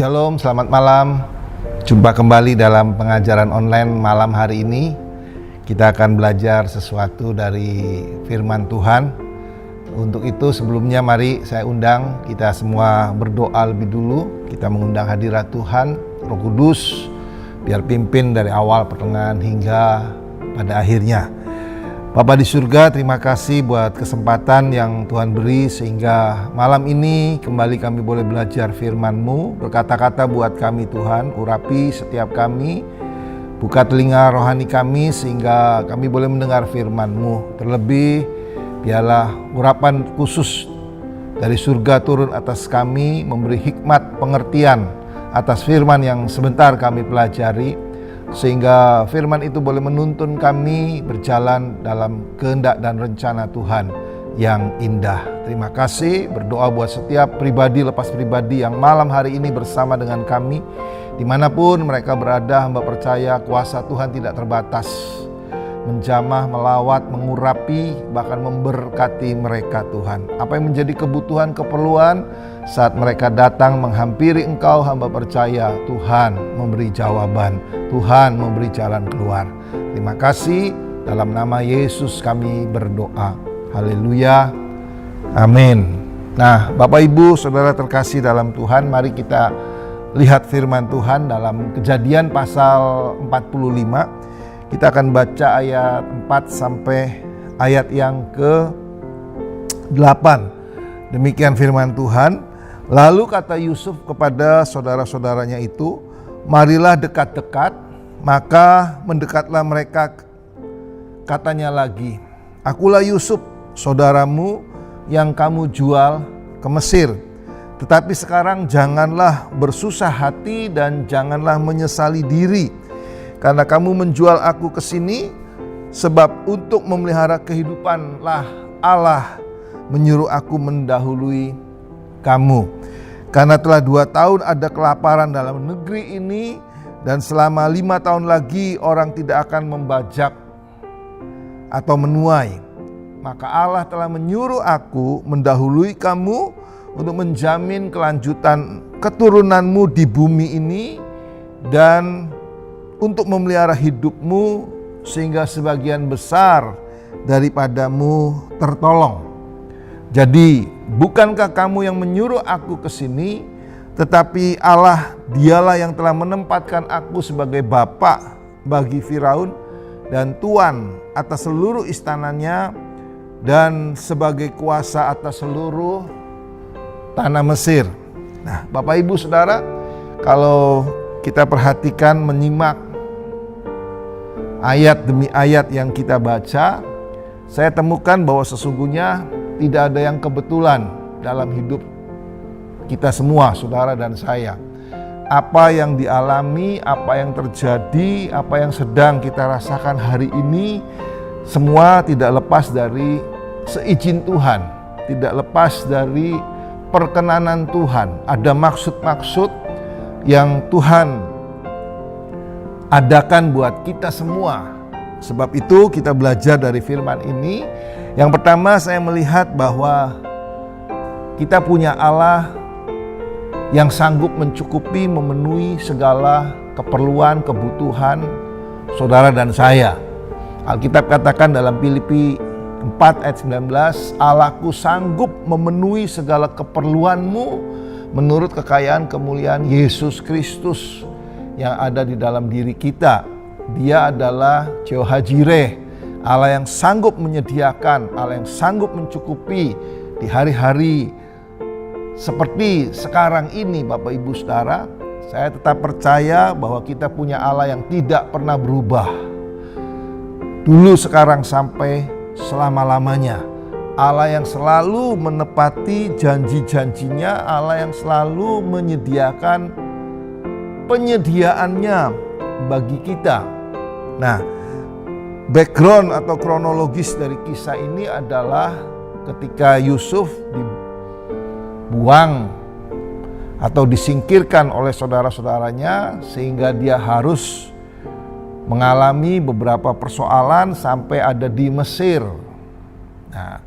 Shalom, selamat malam. Jumpa kembali dalam pengajaran online malam hari ini. Kita akan belajar sesuatu dari firman Tuhan. Untuk itu sebelumnya mari saya undang kita semua berdoa lebih dulu. Kita mengundang hadirat Tuhan, Roh Kudus, biar pimpin dari awal, pertengahan hingga pada akhirnya. Bapa di surga, terima kasih buat kesempatan yang Tuhan beri sehingga malam ini kembali kami boleh belajar firman-Mu. Berkata-kata buat kami Tuhan, urapi setiap kami, buka telinga rohani kami sehingga kami boleh mendengar firman-Mu. Terlebih biarlah urapan khusus dari surga turun atas kami, memberi hikmat pengertian atas firman yang sebentar kami pelajari, sehingga firman itu boleh menuntun kami berjalan dalam kehendak dan rencana Tuhan yang indah. Terima kasih, berdoa buat setiap pribadi lepas pribadi yang malam hari ini bersama dengan kami. Dimanapun mereka berada, hamba percaya kuasa Tuhan tidak terbatas, menjamah, melawat, mengurapi, bahkan memberkati mereka Tuhan. Apa yang menjadi kebutuhan, keperluan saat mereka datang menghampiri Engkau, hamba percaya Tuhan memberi jawaban, Tuhan memberi jalan keluar. Terima kasih, dalam nama Yesus kami berdoa. Haleluya, amin. Nah, Bapak Ibu Saudara terkasih dalam Tuhan, mari kita lihat firman Tuhan dalam Kejadian pasal 45. Kita akan baca ayat 4 sampai ayat yang ke-8. Demikian firman Tuhan. Lalu kata Yusuf kepada saudara-saudaranya itu, marilah dekat-dekat. Maka mendekatlah mereka. Katanya lagi, akulah Yusuf, saudaramu yang kamu jual ke Mesir. Tetapi sekarang janganlah bersusah hati dan janganlah menyesali diri, karena kamu menjual aku ke sini, sebab untuk memelihara kehidupanlah Allah menyuruh aku mendahului kamu. Karena telah 2 tahun ada kelaparan dalam negeri ini, dan selama 5 tahun lagi orang tidak akan membajak atau menuai. Maka Allah telah menyuruh aku mendahului kamu untuk menjamin kelanjutan keturunanmu di bumi ini, dan untuk memelihara hidupmu sehingga sebagian besar daripadamu tertolong. Jadi bukankah kamu yang menyuruh aku ke sini, tetapi Allah dialah yang telah menempatkan aku sebagai bapa bagi Firaun dan tuan atas seluruh istananya dan sebagai kuasa atas seluruh tanah Mesir. Nah, Bapak Ibu Saudara, kalau kita perhatikan menyimak ayat demi ayat yang kita baca, saya temukan bahwa sesungguhnya tidak ada yang kebetulan dalam hidup kita semua, saudara dan saya. Apa yang dialami, apa yang terjadi, apa yang sedang kita rasakan hari ini, semua tidak lepas dari seizin Tuhan, tidak lepas dari perkenanan Tuhan. Ada maksud-maksud yang Tuhan adakan buat kita semua. Sebab itu kita belajar dari firman ini. Yang pertama, saya melihat bahwa kita punya Allah yang sanggup mencukupi, memenuhi segala keperluan, kebutuhan saudara dan saya. Alkitab katakan dalam Filipi 4 ayat 19, Allahku sanggup memenuhi segala keperluanmu menurut kekayaan kemuliaan Yesus Kristus yang ada di dalam diri kita. Dia adalah Jehovah Jireh, Allah yang sanggup menyediakan, Allah yang sanggup mencukupi di hari-hari seperti sekarang ini. Bapak Ibu Saudara, saya tetap percaya bahwa kita punya Allah yang tidak pernah berubah. Dulu, sekarang, sampai selama-lamanya. Allah yang selalu menepati janji-janjinya, Allah yang selalu menyediakan penyediaannya bagi kita. Nah, background atau kronologis dari kisah ini adalah ketika Yusuf dibuang atau disingkirkan oleh saudara-saudaranya, sehingga dia harus mengalami beberapa persoalan sampai ada di Mesir. Nah,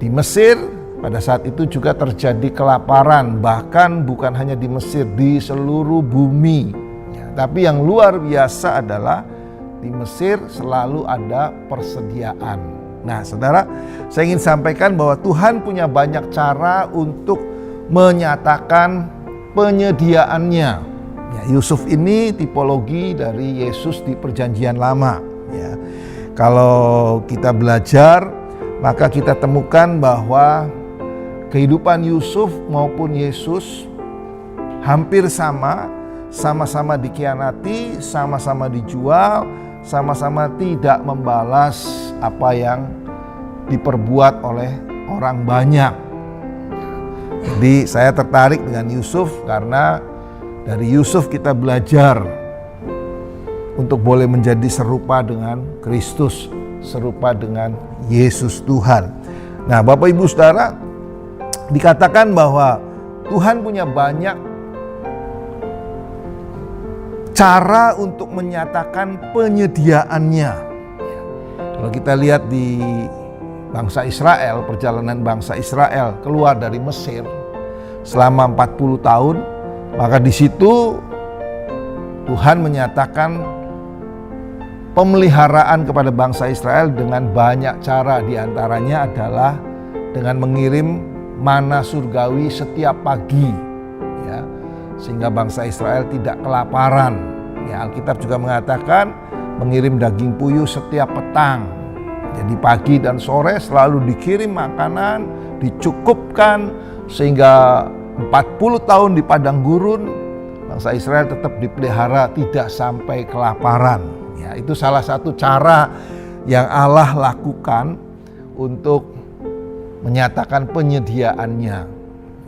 di Mesir Pada saat itu juga terjadi kelaparan, bahkan bukan hanya di Mesir, di seluruh bumi. Tapi yang luar biasa adalah di Mesir selalu ada persediaan. Nah, saudara, saya ingin sampaikan bahwa Tuhan punya banyak cara untuk menyatakan penyediaannya. Ya, Yusuf ini tipologi dari Yesus di Perjanjian Lama. Ya. Kalau kita belajar, maka kita temukan bahwa kehidupan Yusuf maupun Yesus hampir sama-sama dikhianati, sama-sama dijual, sama-sama tidak membalas apa yang diperbuat oleh orang banyak. Jadi saya tertarik dengan Yusuf karena dari Yusuf kita belajar untuk boleh menjadi serupa dengan Kristus, serupa dengan Yesus Tuhan. Nah, Bapak Ibu Saudara, dikatakan bahwa Tuhan punya banyak cara untuk menyatakan penyediaannya. Kalau kita lihat di bangsa Israel, perjalanan bangsa Israel keluar dari Mesir selama 40 tahun, maka di situ Tuhan menyatakan pemeliharaan kepada bangsa Israel dengan banyak cara. Di antaranya adalah dengan mengirim mana surgawi setiap pagi, ya, sehingga bangsa Israel tidak kelaparan. Ya, Alkitab juga mengatakan mengirim daging puyuh setiap petang. Jadi pagi dan sore selalu dikirim makanan, dicukupkan, sehingga 40 tahun di padang gurun bangsa Israel tetap dipelihara tidak sampai kelaparan. Ya, itu salah satu cara yang Allah lakukan untuk menyatakan penyediaannya.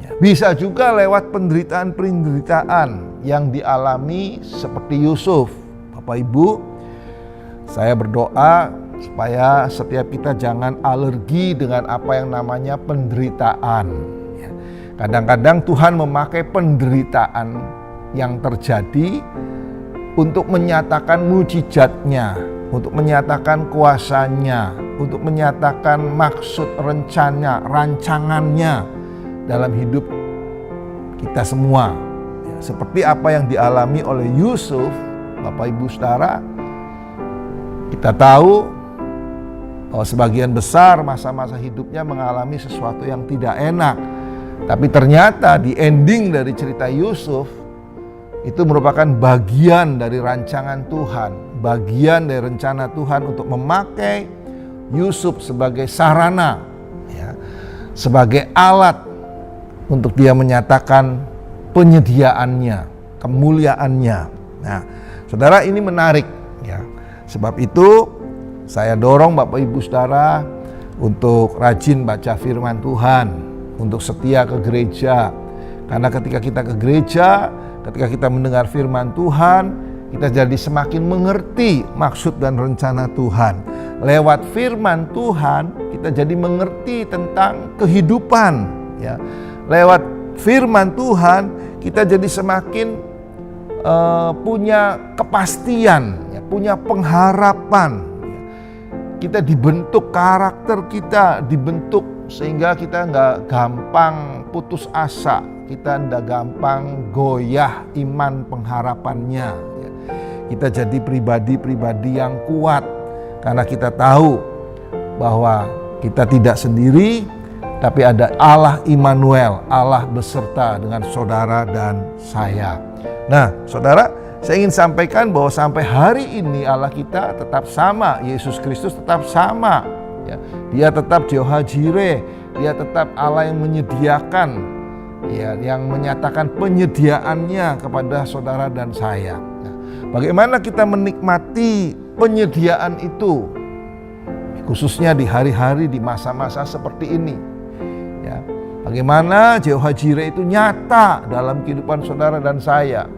Ya, bisa juga lewat penderitaan-penderitaan yang dialami seperti Yusuf. Bapak Ibu, saya berdoa supaya setiap kita jangan alergi dengan apa yang namanya penderitaan. Ya, kadang-kadang Tuhan memakai penderitaan yang terjadi untuk menyatakan mujizatnya, untuk menyatakan kuasanya, untuk menyatakan maksud rancangannya dalam hidup kita semua. Ya, seperti apa yang dialami oleh Yusuf, Bapak Ibu Saudara, kita tahu bahwa sebagian besar masa-masa hidupnya mengalami sesuatu yang tidak enak. Tapi ternyata di ending dari cerita Yusuf, itu merupakan bagian dari rancangan Tuhan, bagian dari rencana Tuhan untuk memakai Yusuf sebagai sarana, ya, sebagai alat untuk dia menyatakan penyediaannya, kemuliaannya. Nah, saudara, ini menarik, ya. Sebab itu saya dorong Bapak Ibu Saudara untuk rajin baca firman Tuhan, untuk setia ke gereja. Karena ketika kita ke gereja, ketika kita mendengar firman Tuhan, kita jadi semakin mengerti maksud dan rencana Tuhan. Lewat firman Tuhan, kita jadi mengerti tentang kehidupan. Ya. Lewat firman Tuhan, kita jadi semakin punya kepastian, ya, punya pengharapan. Ya. Kita dibentuk, karakter kita dibentuk sehingga kita nggak gampang putus asa. Kita tidak gampang goyah iman pengharapannya. Kita jadi pribadi-pribadi yang kuat karena kita tahu bahwa kita tidak sendiri, tapi ada Allah Immanuel, Allah beserta dengan saudara dan saya. Nah, saudara, saya ingin sampaikan bahwa sampai hari ini Allah kita tetap sama, Yesus Kristus tetap sama. Ya, dia tetap Jehovah Jireh, dia tetap Allah yang menyediakan, ya, yang menyatakan penyediaannya kepada saudara dan saya. Nah, bagaimana kita menikmati penyediaan itu, khususnya di hari-hari, di masa-masa seperti ini, ya, bagaimana Jehovah Jireh itu nyata dalam kehidupan saudara dan saya.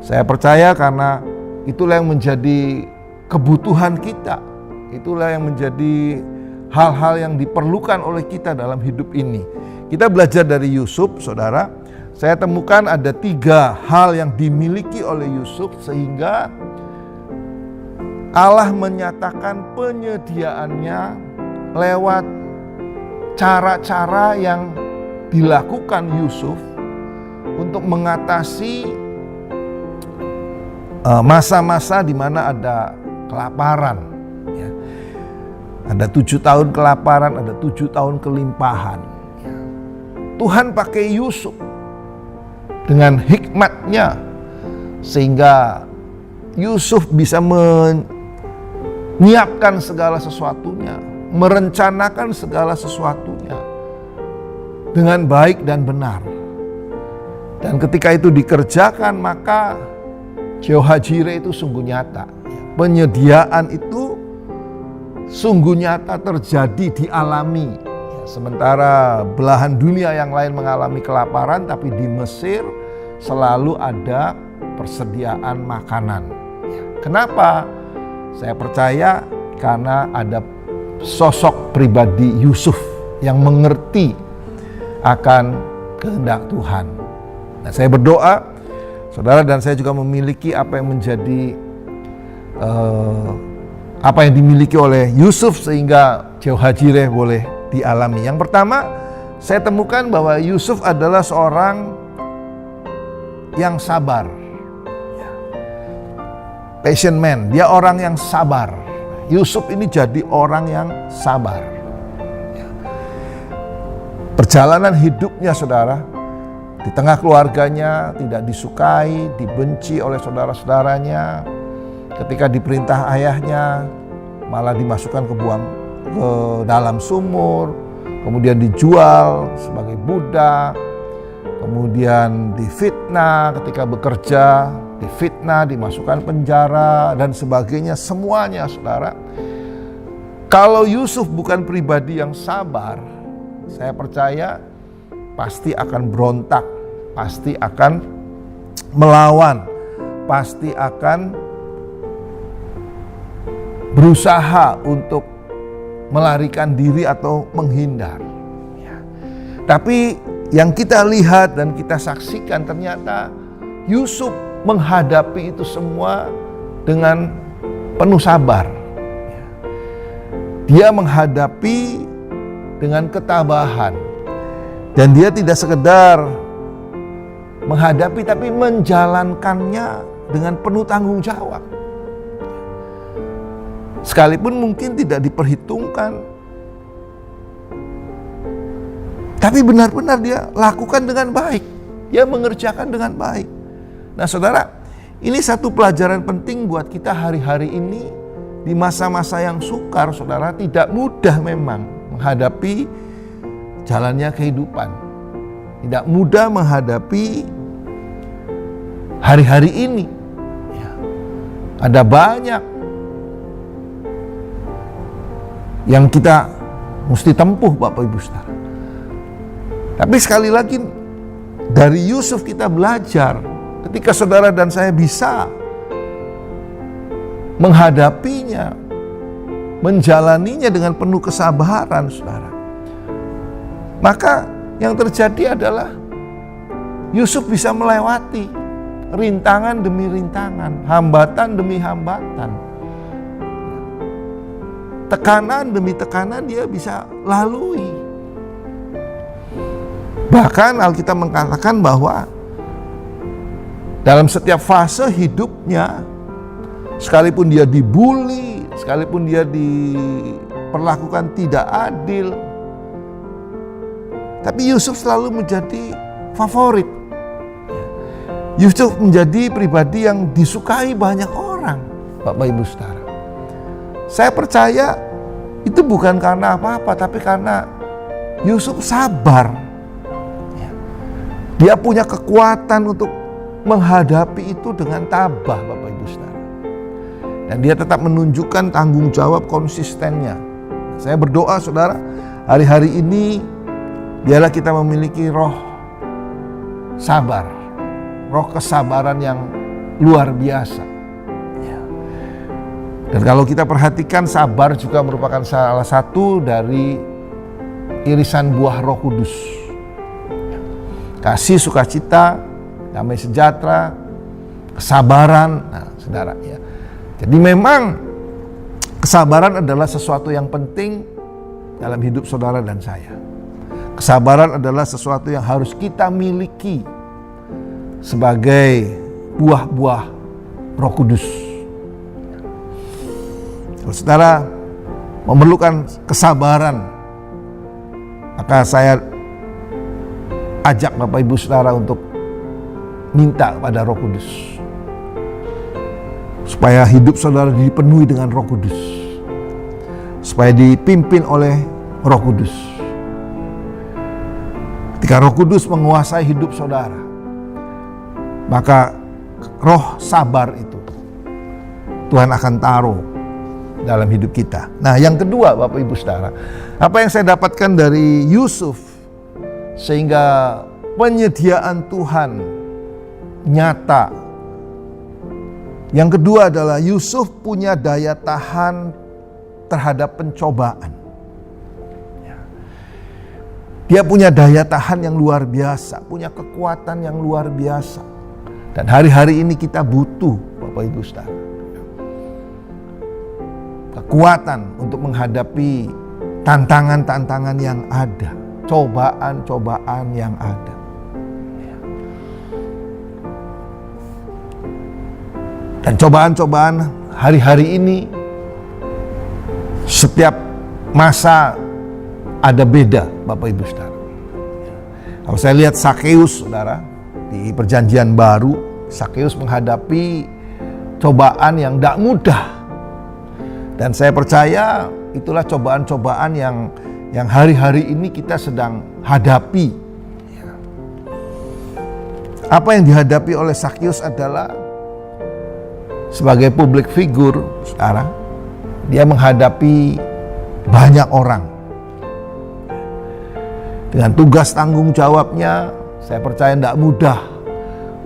Saya percaya karena itulah yang menjadi kebutuhan kita, itulah yang menjadi hal-hal yang diperlukan oleh kita dalam hidup ini. Kita belajar dari Yusuf, saudara. Saya temukan ada 3 hal yang dimiliki oleh Yusuf sehingga Allah menyatakan penyediaannya lewat cara-cara yang dilakukan Yusuf untuk mengatasi masa-masa di mana ada kelaparan. Ya. Ada 7 tahun kelaparan, ada 7 tahun kelimpahan. Ya. Tuhan pakai Yusuf dengan hikmatnya sehingga Yusuf bisa menyiapkan segala sesuatunya, merencanakan segala sesuatunya dengan baik dan benar. Dan ketika itu dikerjakan, maka Jehovah Jireh itu sungguh nyata. Penyediaan itu sungguh nyata terjadi, dialami. Sementara belahan dunia yang lain mengalami kelaparan, tapi di Mesir selalu ada persediaan makanan. Kenapa? Saya percaya karena ada sosok pribadi Yusuf yang mengerti akan kehendak Tuhan. Nah, saya berdoa, saudara dan saya juga memiliki apa yang menjadi apa yang dimiliki oleh Yusuf sehingga Jehovah Jireh boleh dialami. Yang pertama, saya temukan bahwa Yusuf adalah seorang yang sabar. Patient man, dia orang yang sabar. Yusuf ini jadi orang yang sabar. Perjalanan hidupnya, saudara, di tengah keluarganya tidak disukai, dibenci oleh saudara-saudaranya. Ketika diperintah ayahnya, malah dimasukkan ke dalam sumur, kemudian dijual sebagai budak, kemudian difitnah ketika bekerja, difitnah, dimasukkan penjara dan sebagainya, semuanya, saudara. Kalau Yusuf bukan pribadi yang sabar, saya percaya pasti akan berontak, pasti akan melawan, pasti akan berusaha untuk melarikan diri atau menghindar. Tapi yang kita lihat dan kita saksikan, ternyata Yusuf menghadapi itu semua dengan penuh sabar. Dia menghadapi dengan ketabahan. Dan dia tidak sekedar menghadapi, tapi menjalankannya dengan penuh tanggung jawab. Sekalipun mungkin tidak diperhitungkan, tapi benar-benar dia lakukan dengan baik. Dia mengerjakan dengan baik. Nah, saudara, ini satu pelajaran penting buat kita hari-hari ini. Di masa-masa yang sukar, saudara, tidak mudah memang menghadapi jalannya kehidupan. Tidak mudah menghadapi hari-hari ini. Ada banyak yang kita mesti tempuh, Bapak Ibu Saudara. Tapi sekali lagi, dari Yusuf kita belajar, ketika saudara dan saya bisa menghadapinya, menjalaninya dengan penuh kesabaran, saudara, maka yang terjadi adalah Yusuf bisa melewati rintangan demi rintangan, hambatan demi hambatan, tekanan demi tekanan dia bisa lalui. Bahkan Alkitab mengatakan bahwa dalam setiap fase hidupnya, sekalipun dia dibully, sekalipun dia diperlakukan tidak adil, tapi Yusuf selalu menjadi favorit. Yusuf menjadi pribadi yang disukai banyak orang, Bapak Ibu Saudara. Saya percaya itu bukan karena apa-apa, tapi karena Yusuf sabar. Dia punya kekuatan untuk menghadapi itu dengan tabah, Bapak Ibu Saudara. Dan dia tetap menunjukkan tanggung jawab konsistennya. Saya berdoa, saudara, hari-hari ini biarlah kita memiliki roh sabar, roh kesabaran yang luar biasa. Dan kalau kita perhatikan, sabar juga merupakan salah satu dari irisan buah Roh Kudus. Kasih, sukacita, damai sejahtera, kesabaran. Nah, saudara, ya. Jadi memang kesabaran adalah sesuatu yang penting dalam hidup saudara dan saya. Kesabaran adalah sesuatu yang harus kita miliki sebagai buah-buah Roh Kudus. Kalau saudara memerlukan kesabaran, maka saya ajak Bapak Ibu Saudara untuk minta kepada Roh Kudus, supaya hidup saudara dipenuhi dengan Roh Kudus, supaya dipimpin oleh Roh Kudus. Ketika Roh Kudus menguasai hidup saudara, maka roh sabar itu Tuhan akan taruh dalam hidup kita. Nah, yang kedua Bapak Ibu Saudara, apa yang saya dapatkan dari Yusuf sehingga penyediaan Tuhan nyata. Yang kedua adalah Yusuf punya daya tahan terhadap pencobaan. Dia punya daya tahan yang luar biasa, punya kekuatan yang luar biasa. Dan hari-hari ini kita butuh Bapak Ibu Saudara kekuatan untuk menghadapi tantangan-tantangan yang ada, cobaan-cobaan yang ada. Dan cobaan-cobaan hari-hari ini, setiap masa ada beda Bapak Ibu Saudara. Kalau saya lihat Sakeus saudara, di perjanjian baru, Sakeus menghadapi cobaan yang tidak mudah. Dan saya percaya itulah cobaan-cobaan yang hari-hari ini kita sedang hadapi. Apa yang dihadapi oleh Sakeus adalah sebagai public figure, saudara, dia menghadapi banyak orang. Dengan tugas tanggung jawabnya, saya percaya tidak mudah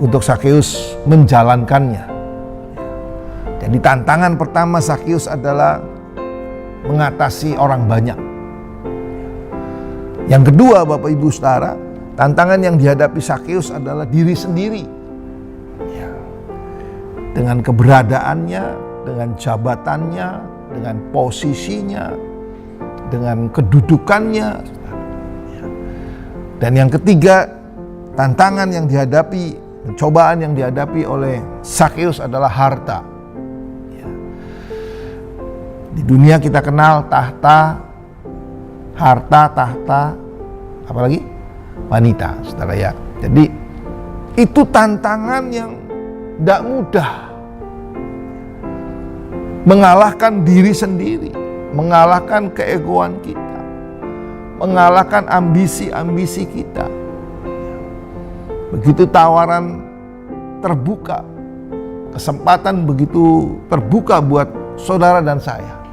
untuk Sakeus menjalankannya. Jadi tantangan pertama Sakeus adalah mengatasi orang banyak. Yang kedua Bapak Ibu Saudara, tantangan yang dihadapi Sakeus adalah diri sendiri. Dengan keberadaannya, dengan jabatannya, dengan posisinya, dengan kedudukannya. Dan yang ketiga, tantangan yang dihadapi, cobaan yang dihadapi oleh Sakeus adalah harta. Di dunia kita kenal tahta, harta, tahta, apalagi wanita, saudara ya. Jadi itu tantangan yang tidak mudah. Mengalahkan diri sendiri, mengalahkan keegoan kita, mengalahkan ambisi-ambisi kita. Begitu tawaran terbuka, kesempatan begitu terbuka buat saudara dan saya.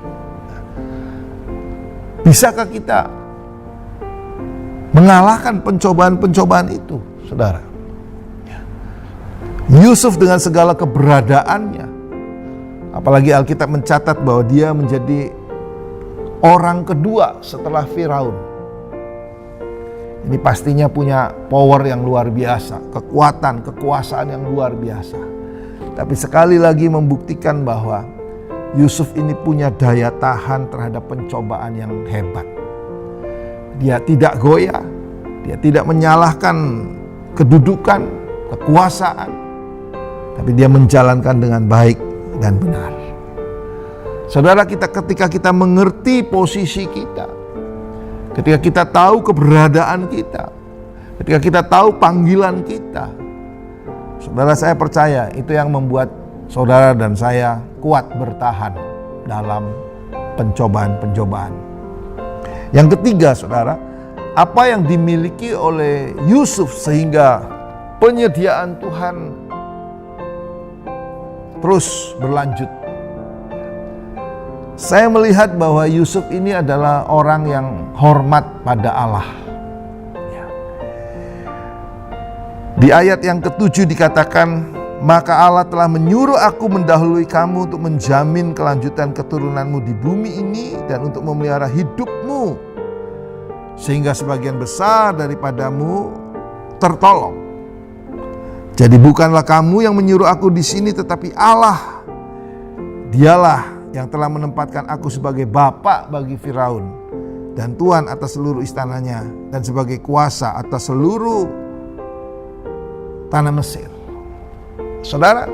Bisakah kita mengalahkan pencobaan-pencobaan itu, saudara? Yusuf dengan segala keberadaannya, apalagi Alkitab mencatat bahwa dia menjadi orang kedua setelah Firaun. Ini pastinya punya power yang luar biasa, kekuatan, kekuasaan yang luar biasa. Tapi sekali lagi membuktikan bahwa Yusuf ini punya daya tahan terhadap pencobaan yang hebat. Dia tidak goyah, dia tidak menyalahkan kedudukan, kekuasaan, tapi dia menjalankan dengan baik dan benar. Saudara, ketika kita mengerti posisi kita, ketika kita tahu keberadaan kita, ketika kita tahu panggilan kita, saudara, saya percaya itu yang membuat saudara dan saya kuat bertahan dalam pencobaan-pencobaan. Yang ketiga, saudara, apa yang dimiliki oleh Yusuf sehingga penyediaan Tuhan terus berlanjut. Saya melihat bahwa Yusuf ini adalah orang yang hormat pada Allah. Di ayat yang ke-7 dikatakan, maka Allah telah menyuruh aku mendahului kamu untuk menjamin kelanjutan keturunanmu di bumi ini dan untuk memelihara hidupmu, sehingga sebagian besar daripadamu tertolong. Jadi bukanlah kamu yang menyuruh aku di sini, tetapi Allah. Dialah yang telah menempatkan aku sebagai bapak bagi Firaun dan Tuhan atas seluruh istananya dan sebagai kuasa atas seluruh tanah Mesir. Saudara,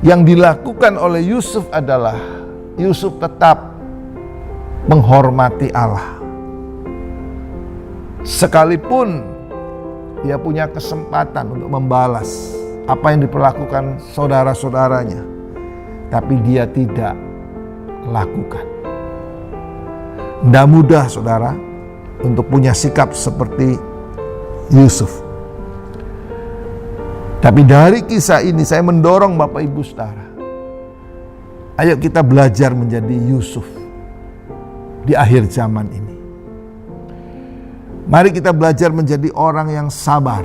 yang dilakukan oleh Yusuf adalah Yusuf tetap menghormati Allah. Sekalipun dia punya kesempatan untuk membalas apa yang diperlakukan saudara-saudaranya, tapi dia tidak lakukan. Tidak mudah, saudara, untuk punya sikap seperti Yusuf. Tapi dari kisah ini saya mendorong Bapak Ibu Saudara, ayo kita belajar menjadi Yusuf di akhir zaman ini. Mari kita belajar menjadi orang yang sabar.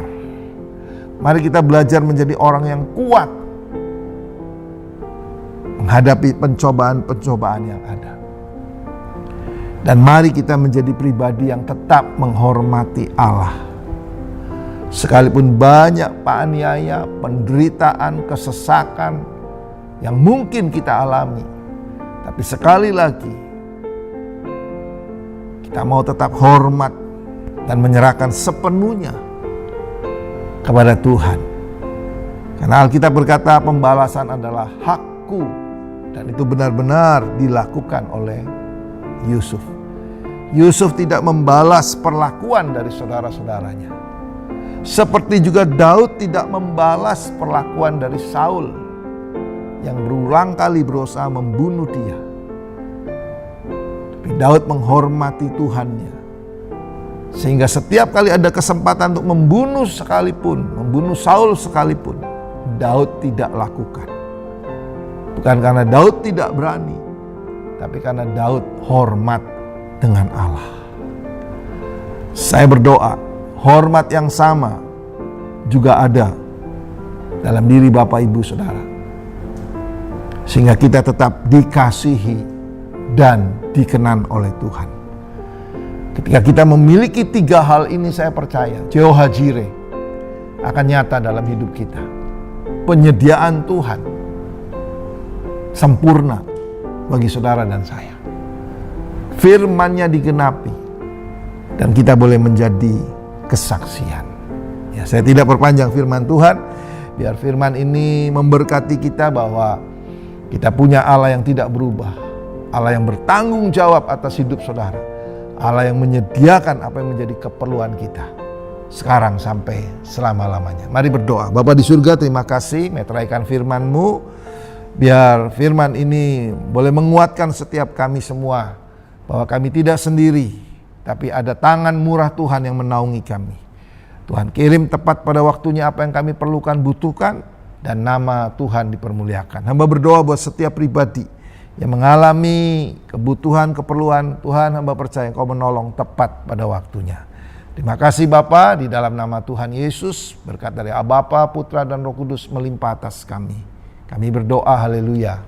Mari kita belajar menjadi orang yang kuat menghadapi pencobaan-pencobaan yang ada. Dan mari kita menjadi pribadi yang tetap menghormati Allah. Sekalipun banyak penganiaya, penderitaan, kesesakan yang mungkin kita alami, tapi sekali lagi kita mau tetap hormat dan menyerahkan sepenuhnya kepada Tuhan. Karena Alkitab berkata pembalasan adalah hakku, dan itu benar-benar dilakukan oleh Yusuf. Yusuf tidak membalas perlakuan dari saudara-saudaranya. Seperti juga Daud tidak membalas perlakuan dari Saul yang berulang kali berusaha membunuh dia. Tapi Daud menghormati Tuhannya. Sehingga setiap kali ada kesempatan untuk membunuh sekalipun, membunuh Saul sekalipun, Daud tidak lakukan. Bukan karena Daud tidak berani, tapi karena Daud hormat dengan Allah. Saya berdoa, hormat yang sama juga ada dalam diri Bapak Ibu Saudara. Sehingga kita tetap dikasihi dan dikenan oleh Tuhan. Ketika kita memiliki 3 hal ini, saya percaya Jehovah Jireh akan nyata dalam hidup kita. Penyediaan Tuhan sempurna bagi saudara dan saya. Firman-Nya digenapi dan kita boleh menjadi kesaksian. Ya, saya tidak perpanjang firman Tuhan. Biar firman ini memberkati kita bahwa kita punya Allah yang tidak berubah. Allah yang bertanggung jawab atas hidup saudara. Allah yang menyediakan apa yang menjadi keperluan kita sekarang sampai selama-lamanya. Mari berdoa. Bapa di surga, terima kasih meteraikan firman-Mu. Biar firman ini boleh menguatkan setiap kami semua, bahwa kami tidak sendiri, tapi ada tangan murah Tuhan yang menaungi kami. Tuhan kirim tepat pada waktunya apa yang kami perlukan, butuhkan, dan nama Tuhan dipermuliakan. Hamba berdoa buat setiap pribadi yang mengalami kebutuhan, keperluan, Tuhan hamba percaya Engkau menolong tepat pada waktunya. Terima kasih Bapa, di dalam nama Tuhan Yesus, berkat dari Bapa, Putra, dan Roh Kudus melimpah atas kami. Kami berdoa, haleluya.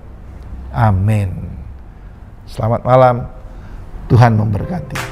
Amin. Selamat malam, Tuhan memberkati.